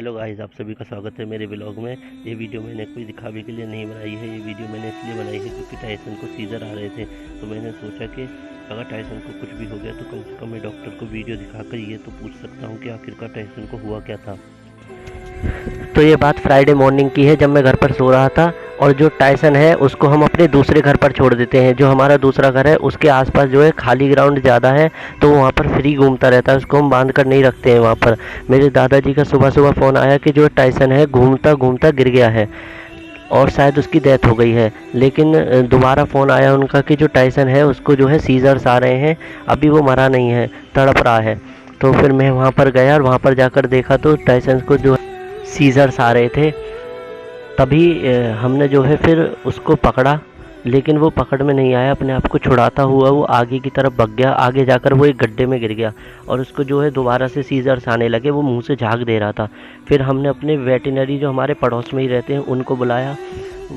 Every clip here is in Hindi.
हेलो गाइस, आप सभी का स्वागत है मेरे ब्लॉग में। ये वीडियो मैंने कोई दिखावे के लिए नहीं बनाई है। ये वीडियो मैंने इसलिए बनाई है क्योंकि टाइसन को सीजर आ रहे थे। तो मैंने सोचा कि अगर टाइसन को कुछ भी हो गया तो कम से कम मैं डॉक्टर को वीडियो दिखाकर ये तो पूछ सकता हूँ कि आखिरकार टाइसन को हुआ क्या था। तो ये बात फ्राइडे मॉर्निंग की है, जब मैं घर पर सो रहा था। और जो टाइसन है उसको हम अपने दूसरे घर पर छोड़ देते हैं। जो हमारा दूसरा घर है उसके आसपास जो है खाली ग्राउंड ज़्यादा है, तो वो वहाँ पर फ्री घूमता रहता है। उसको हम बांध कर नहीं रखते हैं वहाँ पर। मेरे दादाजी का सुबह सुबह फ़ोन आया कि जो टाइसन है घूमता घूमता गिर गया है और शायद उसकी डेथ हो गई है। लेकिन दोबारा फ़ोन आया उनका कि जो टाइसन है उसको जो है सीजर्स आ रहे हैं, अभी वो मरा नहीं है, तड़प रहा है। तो फिर मैं वहाँ पर गया और वहाँ पर जाकर देखा तो टाइसन को जो सीजर्स आ रहे थे। तभी हमने जो है फिर उसको पकड़ा, लेकिन वो पकड़ में नहीं आया। अपने आप को छुड़ाता हुआ वो आगे की तरफ भाग गया। आगे जाकर वो एक गड्ढे में गिर गया और उसको जो है दोबारा से सीजर्स आने लगे। वो मुंह से झाग दे रहा था। फिर हमने अपने वेटरनरी जो हमारे पड़ोस में ही रहते हैं उनको बुलाया।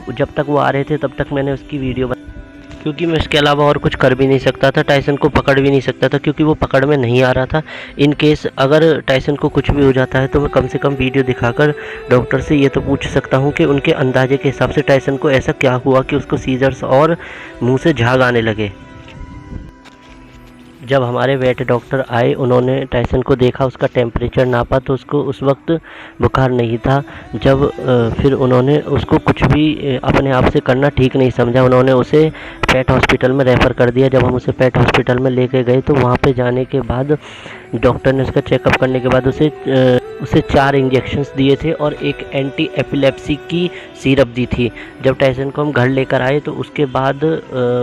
जब तक वो आ रहे थे तब तक मैंने उसकी वीडियो क्योंकि मैं इसके अलावा और कुछ कर भी नहीं सकता था। टाइसन को पकड़ भी नहीं सकता था क्योंकि वो पकड़ में नहीं आ रहा था। इन केस अगर टाइसन को कुछ भी हो जाता है तो मैं कम से कम वीडियो दिखाकर डॉक्टर से ये तो पूछ सकता हूँ कि उनके अंदाजे के हिसाब से टाइसन को ऐसा क्या हुआ कि उसको सीजर्स और मुंह से झाग आने लगे। जब हमारे वेट डॉक्टर आए, उन्होंने टाइसन को देखा, उसका टेम्परेचर नापा तो उसको उस वक्त बुखार नहीं था। जब फिर उन्होंने उसको कुछ भी अपने आप से करना ठीक नहीं समझा। उन्होंने उसे पेट हॉस्पिटल में रेफ़र कर दिया। जब हम उसे पेट हॉस्पिटल में लेके गए तो वहाँ पे जाने के बाद डॉक्टर ने उसका चेकअप करने के बाद उसे 4 इंजेक्शंस दिए थे और एक एंटी एपिलेप्सी की सिरप दी थी। जब टाइसन को हम घर लेकर आए तो उसके बाद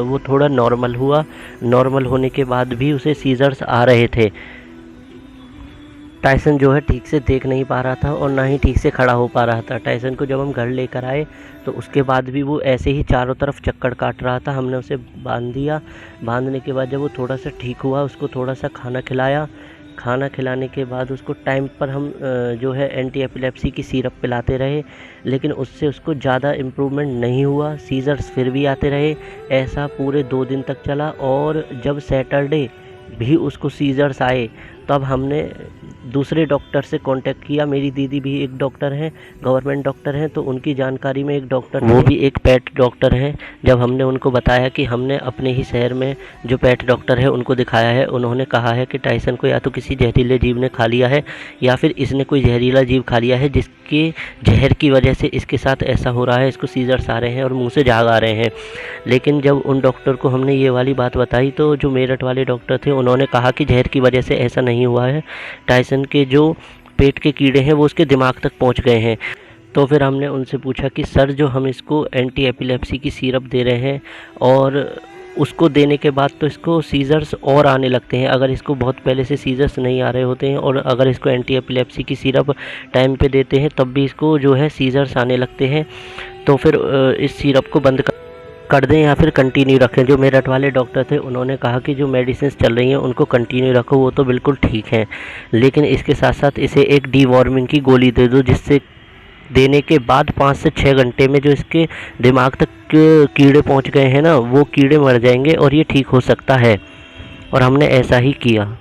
वो थोड़ा नॉर्मल हुआ। नॉर्मल होने के बाद भी उसे सीजर्स आ रहे थे। टाइसन जो है ठीक से देख नहीं पा रहा था और ना ही ठीक से खड़ा हो पा रहा था। टाइसन को जब हम घर लेकर आए तो उसके बाद भी वो ऐसे ही चारों तरफ चक्कर काट रहा था। हमने उसे बांध दिया। बांधने के बाद जब वो थोड़ा सा ठीक हुआ, उसको थोड़ा सा खाना खिलाया। खाना खिलाने के बाद उसको टाइम पर हम जो है एंटी एपिलेप्सी की सिरप पिलाते रहे, लेकिन उससे उसको ज़्यादा इम्प्रूवमेंट नहीं हुआ। सीजर्स फिर भी आते रहे। ऐसा पूरे 2 दिन तक चला और जब सैटरडे भी उसको सीजर्स आए तब हमने दूसरे डॉक्टर से कांटेक्ट किया। मेरी दीदी भी एक डॉक्टर हैं, गवर्नमेंट डॉक्टर हैं, तो उनकी जानकारी में एक डॉक्टर, वो भी एक पेट डॉक्टर हैं। जब हमने उनको बताया कि हमने अपने ही शहर में जो पेट डॉक्टर है उनको दिखाया है, उन्होंने कहा है कि टाइसन को या तो किसी जहरीले जीव ने खा लिया है या फिर इसने कोई जहरीला जीव खा लिया है जिसके जहर की वजह से इसके साथ ऐसा हो रहा है, इसको सीजर्स आ रहे हैं और मुँह से झाग आ रहे हैं। लेकिन जब उन डॉक्टर को हमने ये वाली बात बताई तो जो मेरठ वाले डॉक्टर थे उन्होंने कहा कि जहर की वजह से ऐसा नहीं हुआ है, टाइसन के जो पेट के कीड़े हैं वो उसके दिमाग तक पहुंच गए हैं। तो फिर हमने उनसे पूछा कि सर, जो हम इसको एंटी एपिलेप्सी की सिरप दे रहे हैं और उसको देने के बाद तो इसको सीजर्स और आने लगते हैं, अगर इसको बहुत पहले से सीजर्स नहीं आ रहे होते हैं और अगर इसको एंटी एपिलेप्सी की सिरप टाइम पे देते हैं तब भी इसको जो है सीजर्स आने लगते हैं, तो फिर इस सिरप को बंद कर दें या फिर कंटिन्यू रखें। जो मेरठ वाले डॉक्टर थे उन्होंने कहा कि जो मेडिसिन चल रही हैं उनको कंटिन्यू रखो, वो तो बिल्कुल ठीक है, लेकिन इसके साथ साथ इसे एक डीवॉर्मिंग की गोली दे दो, जिससे देने के बाद 5 से 6 घंटे में जो इसके दिमाग तक कीड़े पहुंच गए हैं ना, वो कीड़े मर जाएंगे और ये ठीक हो सकता है। और हमने ऐसा ही किया।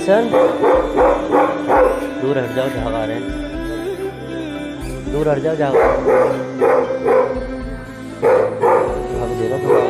टाइसन दूर हट जाओ, झाग आ रहे हैं, दूर हट जाओ, झाग भाग देगा थोड़ा।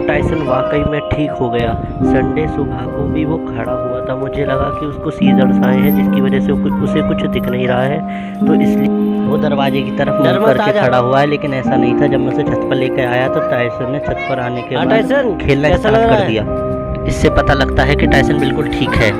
टाइसन वाकई में ठीक हो गया। संडे सुबह को भी वो खड़ा हुआ था, मुझे लगा कि उसको सीजर्स आए हैं जिसकी वजह से उसे कुछ दिख नहीं रहा है, तो इसलिए वो दरवाजे की तरफ मुंह करके खड़ा हुआ है। लेकिन ऐसा नहीं था। जब मैं उसे छत पर लेकर आया तो टाइसन ने छत पर आने के बाद खेलना स्टार्ट कर दिया। इससे पता लगता है कि टाइसन बिल्कुल ठीक है।